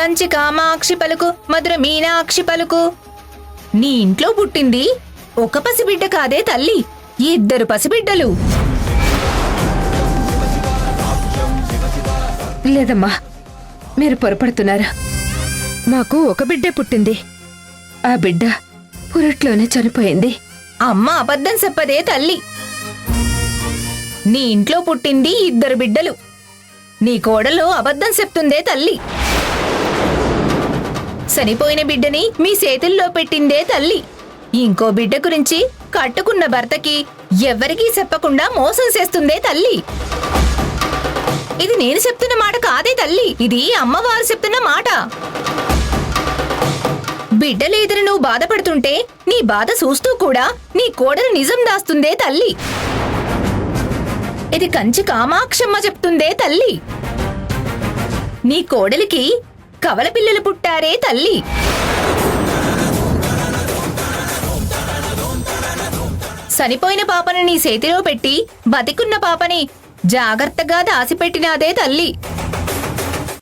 కంచి కామాక్షి పలుకు మధుర మీనాక్షి పలుకు. నీ ఇంట్లో పుట్టింది ఒక పసిబిడ్డ కాదే తల్లి, 2 పసిబిడ్డలు. లేదమ్మా, మీరు పొరపడుతున్నారు. మాకు ఒక బిడ్డే పుట్టింది. ఆ బిడ్డ పురిట్లోనే చనిపోయింది. అమ్మ అబద్ధం చెప్పదే తల్లి. నీ ఇంట్లో పుట్టింది 2 బిడ్డలు. నీ కోడలు అబద్ధం చెప్తుందే తల్లి. చనిపోయిన బిడ్డని మీ చేతుల్లో పెట్టిందే తల్లి. ఇంకో బిడ్డ గురించి కట్టుకున్న భర్తకి ఎవ్వరికీ చెప్పకుండా మోసం చేస్తుందే తల్లి. ఇది నేను చెప్తున్న మాట కాదే తల్లి, ఇది అమ్మవారు చెప్తున్న మాట. బిడ్డలేదని నువ్వు బాధపడుతుంటే నీ బాధ చూస్తూ కూడా నీ కోడలు నిజం దాస్తుందే తల్లి. ఇది కంచి కామాక్షమ్మ చెప్తుందే తల్లి. నీ కోడలికి కవల పిల్లలు పుట్టారే తల్లి. చనిపోయిన పాపని నీ చేతిలో పెట్టి బతికున్న పాపని జాగ్రత్తగా దాసిపెట్టినాదే తల్లి.